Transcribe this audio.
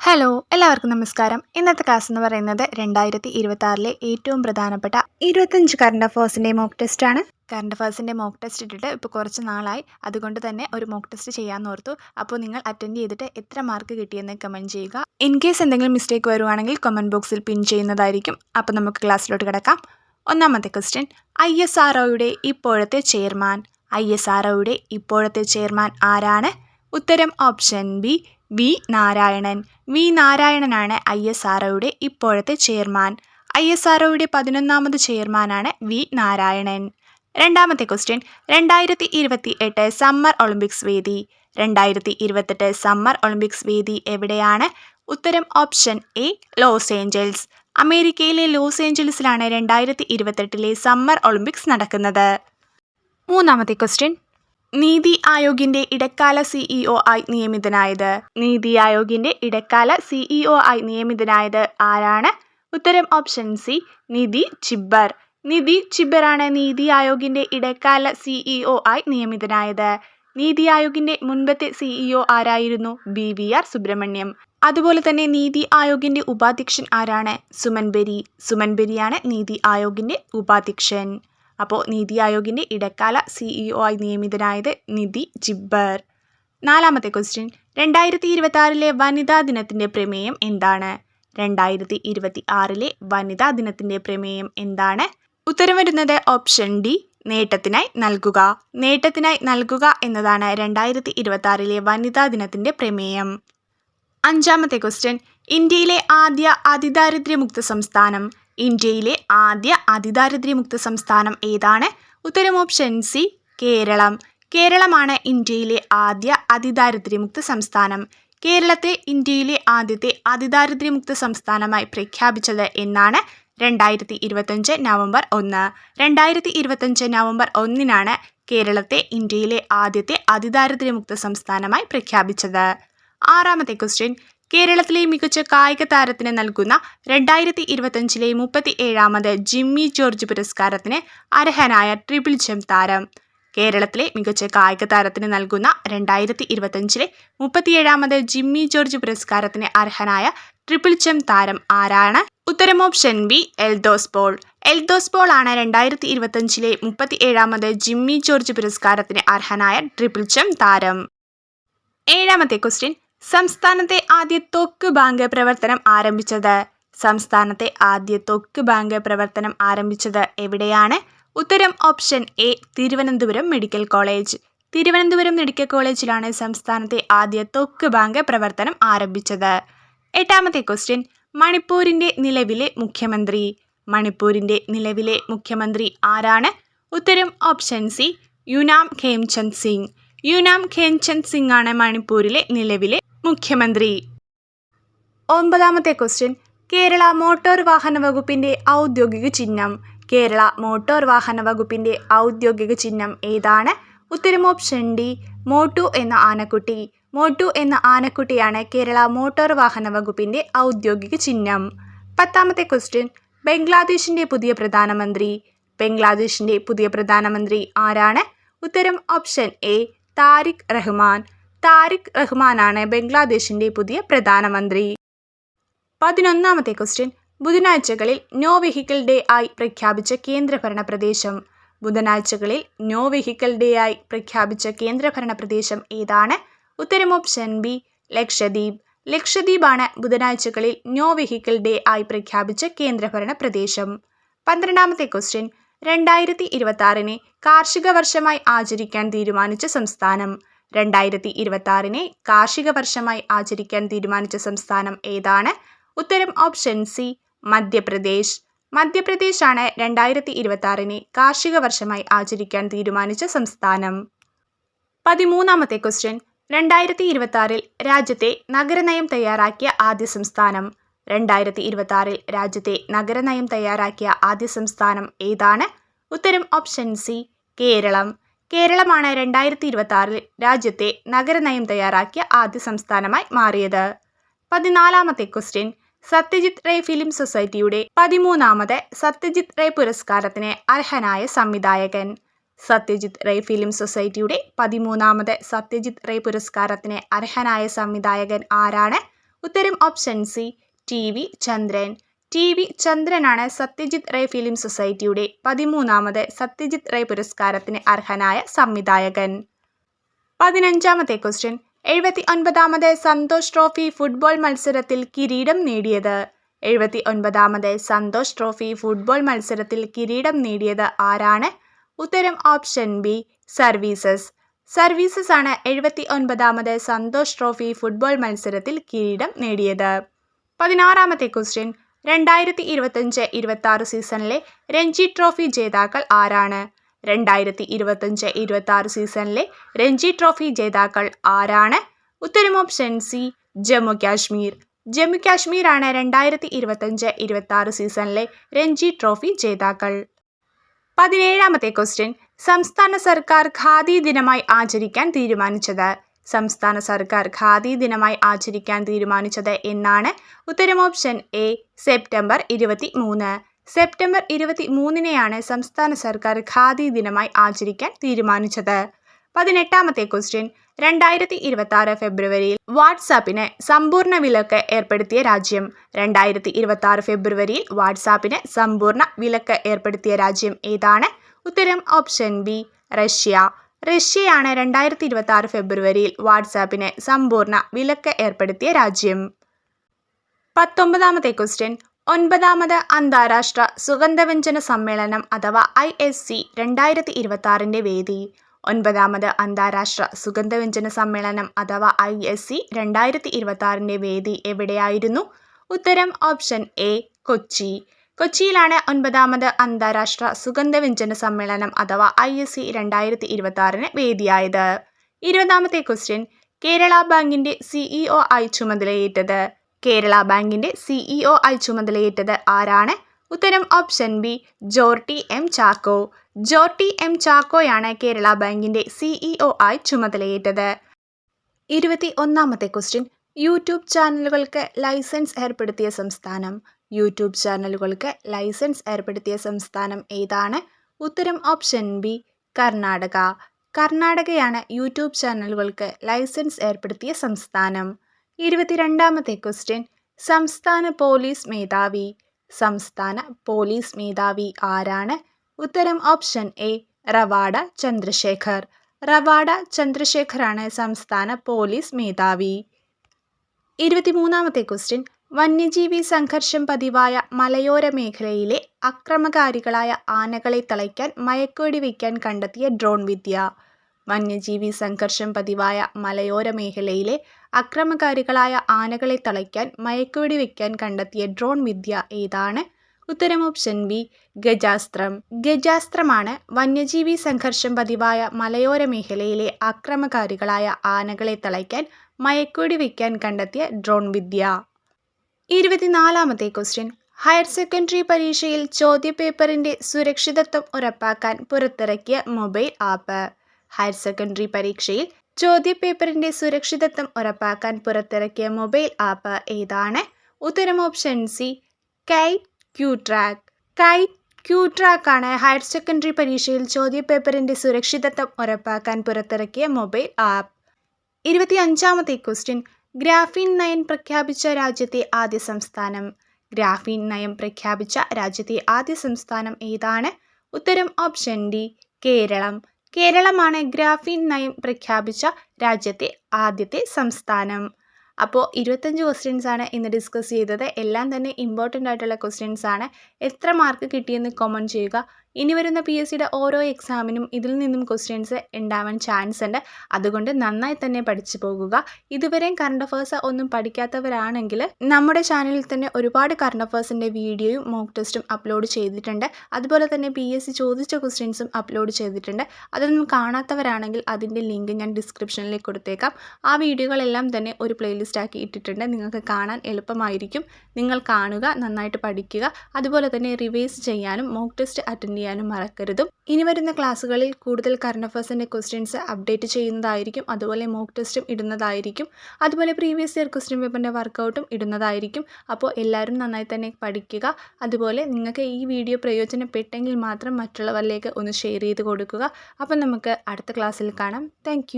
Hello എല്ലാവർക്കും നമസ്കാരം. ഇന്നത്തെ ക്ലാസ് എന്ന് പറയുന്നത് 2026 ഏറ്റവും പ്രധാനപ്പെട്ട 25 കറണ്ട് അഫേഴ്സിൻ്റെ മോക്ക് ടെസ്റ്റാണ്. കറണ്ട് അഫേഴ്സിൻ്റെ മോക്ക് ടെസ്റ്റ് ഇട്ടിട്ട് ഇപ്പോൾ കുറച്ച് നാളായി, അതുകൊണ്ട് തന്നെ ഒരു മോക്ക് ടെസ്റ്റ് ചെയ്യാമെന്ന് ഓർത്തു. അപ്പോൾ നിങ്ങൾ അറ്റൻഡ് ചെയ്തിട്ട് എത്ര മാർക്ക് കിട്ടിയെന്ന് കമൻറ്റ് ചെയ്യുക. ഇൻ കേസ് എന്തെങ്കിലും മിസ്റ്റേക്ക് വരുവാണെങ്കിൽ കമൻറ്റ് ബോക്സിൽ പിൻ ചെയ്യുന്നതായിരിക്കും. അപ്പോൾ നമുക്ക് ക്ലാസ്സിലോട്ട് കിടക്കാം. ഒന്നാമത്തെ ക്വസ്റ്റ്യൻ, ISROയുടെ ഇപ്പോഴത്തെ ചെയർമാൻ. ISROയുടെ ഇപ്പോഴത്തെ ചെയർമാൻ ആരാണ്? ഉത്തരം option B, V Narayanan. V നാരായണനാണ് ISROയുടെ ഇപ്പോഴത്തെ ചെയർമാൻ. ISROയുടെ 11ാമത് ചെയർമാനാണ് വി നാരായണൻ. രണ്ടാമത്തെ ക്വസ്റ്റ്യൻ, 2028 സമ്മർ ഒളിമ്പിക്സ് വേദി. 2028 സമ്മർ ഒളിമ്പിക്സ് വേദി എവിടെയാണ്? ഉത്തരം ഓപ്ഷൻ എ, ലോസ് ഏഞ്ചൽസ്. അമേരിക്കയിലെ ലോസ് ഏഞ്ചൽസിലാണ് 2028 സമ്മർ ഒളിമ്പിക്സ് നടക്കുന്നത്. മൂന്നാമത്തെ ക്വസ്റ്റ്യൻ, നീതി ആയോഗിന്റെ ഇടക്കാല CEO ആയി നിയമിതനായത്. നീതി ആയോഗിന്റെ ഇടക്കാല CEO ആയി നിയമിതനായത് ആരാണ്? ഉത്തരം ഓപ്ഷൻ സി, നിധി ചിബ്ബർ. നിധി ചിബ്ബറാണ് നീതി ആയോഗിന്റെ ഇടക്കാല CEO ആയി നിയമിതനായത്. നീതി ആയോഗിന്റെ മുൻപത്തെ CEO ആരായിരുന്നു? BVR സുബ്രഹ്മണ്യം. അതുപോലെ തന്നെ നീതി ആയോഗിന്റെ ഉപാധ്യക്ഷൻ ആരാണ്? സുമൻ ബെരി. സുമൻ ബെരിയാണ് നീതി ആയോഗിന്റെ ഉപാധ്യക്ഷൻ. അപ്പോൾ നീതി ആയോഗിന്റെ ഇടക്കാല CEO ആയി നിയമിതനായത് നിധി ചിബ്ബർ. നാലാമത്തെ ക്വസ്റ്റ്യൻ, 2026 വനിതാ ദിനത്തിന്റെ പ്രമേയം എന്താണ്? 2026 വനിതാ ദിനത്തിന്റെ പ്രമേയം എന്താണ്? ഉത്തരം വരുന്നത് ഓപ്ഷൻ ഡി, നേട്ടത്തിനായി നൽകുക. നേട്ടത്തിനായി നൽകുക എന്നതാണ് 2026 വനിതാ ദിനത്തിന്റെ പ്രമേയം. അഞ്ചാമത്തെ ക്വസ്റ്റ്യൻ, ഇന്ത്യയിലെ ആദ്യ അതിദാരിദ്ര്യമുക്ത സംസ്ഥാനം. ഇന്ത്യയിലെ ആദ്യ അതിദാരിദ്ര്യമുക്ത സംസ്ഥാനം ഏതാണ്? ഉത്തരം ഓപ്ഷൻ സി, കേരളം. കേരളമാണ് ഇന്ത്യയിലെ ആദ്യ അതിദാരിദ്ര്യമുക്ത സംസ്ഥാനം. കേരളത്തെ ഇന്ത്യയിലെ ആദ്യത്തെ അതിദാരിദ്ര്യമുക്ത സംസ്ഥാനമായി പ്രഖ്യാപിച്ചത് എന്നാണ്? 2025 നവംബർ 1. 2025 നവംബർ 1 കേരളത്തെ ഇന്ത്യയിലെ ആദ്യത്തെ അതിദാരിദ്ര്യമുക്ത സംസ്ഥാനമായി പ്രഖ്യാപിച്ചത്. ആറാമത്തെ ക്വസ്റ്റ്യൻ, കേരളത്തിലെ മികച്ച കായിക താരത്തിന് നൽകുന്ന 2025 37ാമത് ജിമ്മി ജോർജ് പുരസ്കാരത്തിന് അർഹനായ ട്രിപ്പിൾ ജംപ് താരം. കേരളത്തിലെ മികച്ച കായിക താരത്തിന് നൽകുന്ന 2025 37ാമത് ജിമ്മി ജോർജ് പുരസ്കാരത്തിന് അർഹനായ ട്രിപ്പിൾ ജംപ് താരം ആരാണ്? ഉത്തരം ഓപ്ഷൻ ബി, എൽദോസ് പോൾ. എൽദോസ് പോൾ ആണ് 2025 37ാമത് ജിമ്മി ജോർജ് പുരസ്കാരത്തിന് അർഹനായ ട്രിപ്പിൾ ജംപ് താരം. ഏഴാമത്തെ ക്വസ്റ്റ്യൻ, സംസ്ഥാനത്തെ ആദ്യ ത്വക്ക് ബാങ്ക് പ്രവർത്തനം ആരംഭിച്ചത്. സംസ്ഥാനത്തെ ആദ്യ ത്വക്ക് ബാങ്ക് പ്രവർത്തനം ആരംഭിച്ചത് എവിടെയാണ്? ഉത്തരം option A, Thiruvananthapuram medical college. Thiruvananthapuram medical കോളേജിലാണ് സംസ്ഥാനത്തെ ആദ്യ ത്വക്ക് ബാങ്ക് പ്രവർത്തനം ആരംഭിച്ചത്. എട്ടാമത്തെ ക്വസ്റ്റ്യൻ, മണിപ്പൂരിന്റെ നിലവിലെ മുഖ്യമന്ത്രി. മണിപ്പൂരിന്റെ നിലവിലെ മുഖ്യമന്ത്രി ആരാണ്? ഉത്തരം ഓപ്ഷൻ സി, യുനാം ഖേംചന്ദ് സിംഗ്. യുനാം ഖേംചന്ദ് സിംഗ് ആണ് മണിപ്പൂരിലെ നിലവിലെ മുഖ്യമന്ത്രി. ഒമ്പതാമത്തെ ക്വസ്റ്റ്യൻ, കേരള മോട്ടോർ വാഹന വകുപ്പിന്റെ ഔദ്യോഗിക ചിഹ്നം. കേരള മോട്ടോർ വാഹന വകുപ്പിന്റെ ഔദ്യോഗിക ചിഹ്നം ഏതാണ്? ഉത്തരം ഓപ്ഷൻ ഡി, മോട്ടു എന്ന ആനക്കുട്ടി. മോട്ടു എന്ന ആനക്കുട്ടിയാണ് കേരള മോട്ടോർ വാഹന വകുപ്പിന്റെ ഔദ്യോഗിക ചിഹ്നം. പത്താമത്തെ ക്വസ്റ്റ്യൻ, ബംഗ്ലാദേശിന്റെ പുതിയ പ്രധാനമന്ത്രി. ബംഗ്ലാദേശിന്റെ പുതിയ പ്രധാനമന്ത്രി ആരാണ്? ഉത്തരം ഓപ്ഷൻ എ, താരിഖ് റഹ്മാൻ. താരിഖ് റഹ്മാനാണ് ബംഗ്ലാദേശിന്റെ പുതിയ പ്രധാനമന്ത്രി. 11ാമത്തെ ക്വസ്റ്റ്യൻ, ബുധനാഴ്ചകളിൽ നോ വെഹിക്കിൾ ഡേ ആയി പ്രഖ്യാപിച്ച കേന്ദ്രഭരണ പ്രദേശം. ബുധനാഴ്ചകളിൽ നോ വെഹിക്കിൾ ഡേ ആയി പ്രഖ്യാപിച്ച കേന്ദ്രഭരണ പ്രദേശം ഏതാണ്? ഉത്തരം ഓപ്ഷൻ ബി, ലക്ഷദ്വീപ്. ലക്ഷദ്വീപാണ് ബുധനാഴ്ചകളിൽ നോ വെഹിക്കിൾ ഡേ ആയി പ്രഖ്യാപിച്ച കേന്ദ്രഭരണ പ്രദേശം. 12ാമത്തെ ക്വസ്റ്റ്യൻ, 2026 കാർഷിക വർഷമായി ആചരിക്കാൻ തീരുമാനിച്ച സംസ്ഥാനം. 2026 കാർഷിക വർഷമായി ആചരിക്കാൻ തീരുമാനിച്ച സംസ്ഥാനം ഏതാണ്? ഉത്തരം ഓപ്ഷൻ സി, മധ്യപ്രദേശ്. മധ്യപ്രദേശാണ് 2026 കാർഷിക വർഷമായി ആചരിക്കാൻ തീരുമാനിച്ച സംസ്ഥാനം. 13ാമത്തെ ക്വസ്റ്റ്യൻ, 2026 രാജ്യത്തെ നഗരനയം തയ്യാറാക്കിയ ആദ്യ സംസ്ഥാനം. 2026 രാജ്യത്തെ നഗരനയം തയ്യാറാക്കിയ ആദ്യ സംസ്ഥാനം ഏതാണ്? ഉത്തരം ഓപ്ഷൻ സി, കേരളം. കേരളമാണ് 2026 രാജ്യത്തെ നഗരനയം തയ്യാറാക്കിയ ആദ്യ സംസ്ഥാനമായി മാറിയത്. 14ാമത്തെ ക്വസ്റ്റ്യൻ, സത്യജിത് റേ ഫിലിം സൊസൈറ്റിയുടെ 13ാമത് സത്യജിത് റേ പുരസ്കാരത്തിന് അർഹനായ സംവിധായകൻ. സത്യജിത് റേ ഫിലിം സൊസൈറ്റിയുടെ 13ാമത് സത്യജിത് റേ പുരസ്കാരത്തിന് അർഹനായ സംവിധായകൻ ആരാണ്? ഉത്തരം option C T V Chandran. T V ചന്ദ്രനാണ് സത്യജിത് റേ ഫിലിം സൊസൈറ്റിയുടെ 13ാമത് സത്യജിത് റേ പുരസ്കാരത്തിന് അർഹനായ സംവിധായകൻ. 15ാമത്തെ ക്വസ്റ്റ്യൻ. 79ാമത് സന്തോഷ് ട്രോഫി ഫുട്ബോൾ മത്സരത്തിൽ കിരീടം നേടിയത്. 79ാമത് സന്തോഷ് ട്രോഫി ഫുട്ബോൾ മത്സരത്തിൽ കിരീടം നേടിയത് ആരാണ്? ഉത്തരം ഓപ്ഷൻ ബി സർവീസസ്. സർവീസസ് ആണ് 79ാമത് സന്തോഷ് ട്രോഫി ഫുട്ബോൾ മത്സരത്തിൽ കിരീടം നേടിയത്. 16ാമത്തെ ക്വസ്റ്റ്യൻ. 2025-26 സീസണിലെ രഞ്ജി ട്രോഫി ജേതാക്കൾ ആരാണ്? 2025-26 സീസണിലെ രഞ്ജി ട്രോഫി ജേതാക്കൾ ആരാണ്? ഉത്തരം ഓപ്ഷൻ സി ജമ്മു കാശ്മീർ. ജമ്മു കാശ്മീരാണ് 2025-26 സീസണിലെ രഞ്ജി ട്രോഫി ജേതാക്കൾ. 17ാമത്തെ ക്വസ്റ്റ്യൻ. സംസ്ഥാന സർക്കാർ ഖാദി ദിനമായി ആചരിക്കാൻ തീരുമാനിച്ചത്. സംസ്ഥാന സർക്കാർ ഖാദി ദിനമായി ആചരിക്കാൻ തീരുമാനിച്ചത് എന്നാണ്? ഉത്തരം ഓപ്ഷൻ എ സെപ്റ്റംബർ 23. സെപ്റ്റംബർ 23-നെയാണ് സംസ്ഥാന സർക്കാർ ഖാദി ദിനമായി ആചരിക്കാൻ തീരുമാനിച്ചത്. 18ാമത്തെ ക്വസ്റ്റ്യൻ. 2026 ഫെബ്രുവരിയിൽ വാട്സാപ്പിന് സമ്പൂർണ്ണ വിലക്ക് ഏർപ്പെടുത്തിയ രാജ്യം. 2026 ഫെബ്രുവരിയിൽ വാട്സാപ്പിന് സമ്പൂർണ്ണ വിലക്ക് ഏർപ്പെടുത്തിയ രാജ്യം ഏതാണ്? ഉത്തരം ഓപ്ഷൻ ബി റഷ്യ. റഷ്യയാണ് 2026 ഫെബ്രുവരിയിൽ വാട്സാപ്പിന് സമ്പൂർണ്ണ വിലക്ക് ഏർപ്പെടുത്തിയ രാജ്യം. 19ാമത്തെ ക്വസ്റ്റ്യൻ. 9ാമത് അന്താരാഷ്ട്ര സുഗന്ധവ്യഞ്ജന സമ്മേളനം അഥവാ ISC 2026ന്റെ വേദി. 9ാമത് അന്താരാഷ്ട്ര സുഗന്ധവ്യഞ്ജന സമ്മേളനം അഥവാ ISC 2026ന്റെ വേദി എവിടെയായിരുന്നു? ഉത്തരം ഓപ്ഷൻ എ കൊച്ചി. കൊച്ചിയിലാണ് 9ാമത് അന്താരാഷ്ട്ര സുഗന്ധവ്യഞ്ജന സമ്മേളനം അഥവാ ISC 2026ന് വേദിയായത്. 20ാമത്തെ ക്വസ്റ്റ്യൻ. കേരള ബാങ്കിന്റെ CEO ആയി ചുമതലയേറ്റത്. കേരള ബാങ്കിന്റെ CEO ആയി ചുമതലയേറ്റത് ആരാണ്? ഉത്തരം option B Jorty M Chacko. Jorty M ചാക്കോയാണ് കേരള ബാങ്കിന്റെ CEO ആയി ചുമതലയേറ്റത്. 21ാമത്തെ ക്വസ്റ്റ്യൻ. യൂട്യൂബ് ചാനലുകൾക്ക് ലൈസൻസ് ഏർപ്പെടുത്തിയ സംസ്ഥാനം. യൂട്യൂബ് ചാനലുകൾക്ക് ലൈസൻസ് ഏർപ്പെടുത്തിയ സംസ്ഥാനം ഏതാണ്? ഉത്തരം ഓപ്ഷൻ ബി കർണാടക. കർണാടകയാണ് യൂട്യൂബ് ചാനലുകൾക്ക് ലൈസൻസ് ഏർപ്പെടുത്തിയ സംസ്ഥാനം. 22ാമത്തെ ക്വസ്റ്റ്യൻ. സംസ്ഥാന പോലീസ് മേധാവി. സംസ്ഥാന പോലീസ് മേധാവി ആരാണ്? ഉത്തരം ഓപ്ഷൻ എ റവാഡ ചന്ദ്രശേഖർ. റവാഡ ചന്ദ്രശേഖറാണ് സംസ്ഥാന പോലീസ് മേധാവി. 23ാമത്തെ ക്വസ്റ്റ്യൻ. വന്യജീവി സംഘർഷം പതിവായ മലയോര മേഖലയിലെ അക്രമകാരികളായ ആനകളെ തളയ്ക്കാൻ മയക്കുവെടി വയ്ക്കാൻ കണ്ടെത്തിയ ഡ്രോൺ വിദ്യ. വന്യജീവി സംഘർഷം പതിവായ മലയോര മേഖലയിലെ അക്രമകാരികളായ ആനകളെ തളയ്ക്കാൻ മയക്കുവെടി വയ്ക്കാൻ കണ്ടെത്തിയ ഡ്രോൺ വിദ്യ ഏതാണ്? ഉത്തരം ഓപ്ഷൻ ബി ഗജാസ്ത്രം. ഗജാസ്ത്രമാണ് വന്യജീവി സംഘർഷം പതിവായ മലയോര മേഖലയിലെ അക്രമകാരികളായ ആനകളെ തളയ്ക്കാൻ മയക്കുവെടി വയ്ക്കാൻ കണ്ടെത്തിയ ഡ്രോൺ വിദ്യ. 24ാമത്തെ ക്വസ്റ്റ്യൻ. ഹയർ സെക്കൻഡറി പരീക്ഷയിൽ ചോദ്യപേപ്പറിന്റെ സുരക്ഷിതത്വം ഉറപ്പാക്കാൻ പുറത്തിറക്കിയ മൊബൈൽ ആപ്പ്. ഹയർ സെക്കൻഡറി പരീക്ഷയിൽ ചോദ്യപേപ്പറിന്റെ സുരക്ഷിതത്വം ഉറപ്പാക്കാൻ പുറത്തിറക്കിയ മൊബൈൽ ആപ്പ് ഏതാണ്? ഉത്തരം option C kite Q track. Kite Q track ആണ് ഹയർ സെക്കൻഡറി പരീക്ഷയിൽ ചോദ്യപേപ്പറിന്റെ സുരക്ഷിതത്വം ഉറപ്പാക്കാൻ പുറത്തിറക്കിയ മൊബൈൽ ആപ്പ്. 25ാമത്തെ ക്വസ്റ്റ്യൻ. ഗ്രാഫീൻ നയം പ്രഖ്യാപിച്ച രാജ്യത്തെ ആദ്യ സംസ്ഥാനം. ഗ്രാഫീൻ നയം പ്രഖ്യാപിച്ച രാജ്യത്തെ ആദ്യ സംസ്ഥാനം ഏതാണ്? ഉത്തരം ഓപ്ഷൻ ഡി കേരളം. കേരളമാണ് ഗ്രാഫീൻ നയം പ്രഖ്യാപിച്ച രാജ്യത്തെ ആദ്യത്തെ സംസ്ഥാനം. അപ്പോൾ 25 ക്വസ്റ്റ്യൻസ് ആണ് ഇന്ന് ഡിസ്കസ് ചെയ്തത്. എല്ലാം തന്നെ ഇമ്പോർട്ടൻ്റ് ആയിട്ടുള്ള ക്വസ്റ്റ്യൻസ് ആണ്. എത്ര മാർക്ക് കിട്ടിയെന്ന് കമൻറ്റ് ചെയ്യുക. ഇനി വരുന്ന PSCയുടെ ഓരോ എക്സാമിനും ഇതിൽ നിന്നും ക്വസ്റ്റ്യൻസ് ഉണ്ടാവാൻ ചാൻസ് ഉണ്ട്. അതുകൊണ്ട് നന്നായി തന്നെ പഠിച്ചു പോകുക. ഇതുവരെയും കറണ്ട് അഫേഴ്സ് ഒന്നും പഠിക്കാത്തവരാണെങ്കിൽ നമ്മുടെ ചാനലിൽ തന്നെ ഒരുപാട് കറണ്ട് അഫേഴ്സിൻ്റെ വീഡിയോയും മോക്ക് ടെസ്റ്റും അപ്ലോഡ് ചെയ്തിട്ടുണ്ട്. അതുപോലെ തന്നെ PSC ചോദിച്ച ക്വസ്റ്റ്യൻസും അപ്ലോഡ് ചെയ്തിട്ടുണ്ട്. അതൊന്നും കാണാത്തവരാണെങ്കിൽ അതിൻ്റെ ലിങ്ക് ഞാൻ ഡിസ്ക്രിപ്ഷനിൽ കൊടുത്തേക്കാം. ആ വീഡിയോകളെല്ലാം തന്നെ ഒരു പ്ലേലിസ്റ്റ് ആക്കി ഇട്ടിട്ടുണ്ട്. നിങ്ങൾക്ക് കാണാൻ എളുപ്പമായിരിക്കും. നിങ്ങൾ കാണുക, നന്നായിട്ട് പഠിക്കുക. അതുപോലെ തന്നെ റിവൈസ് ചെയ്യാനും മോക്ക് ടെസ്റ്റ് അറ്റൻഡ് ചെയ്യാനും മറക്കരുതും. ഇനി വരുന്ന ക്ലാസ്സുകളിൽ കൂടുതൽ കറണ്ട് അഫേഴ്സിൻ്റെ ക്വസ്റ്റ്യൻസ് അപ്ഡേറ്റ് ചെയ്യുന്നതായിരിക്കും. അതുപോലെ മോക്ക് ടെസ്റ്റും ഇടുന്നതായിരിക്കും. അതുപോലെ പ്രീവിയസ് ഇയർ ക്വസ്റ്റ്യൻ പേപ്പറിൻ്റെ വർക്കൗട്ടും ഇടുന്നതായിരിക്കും. അപ്പോൾ എല്ലാവരും നന്നായി തന്നെ പഠിക്കുക. അതുപോലെ നിങ്ങൾക്ക് ഈ വീഡിയോ പ്രയോജനപ്പെട്ടെങ്കിൽ മാത്രം മറ്റുള്ളവരിലേക്ക് ഒന്ന് ഷെയർ ചെയ്ത് കൊടുക്കുക. അപ്പോൾ നമുക്ക് അടുത്ത ക്ലാസ്സിൽ കാണാം. താങ്ക്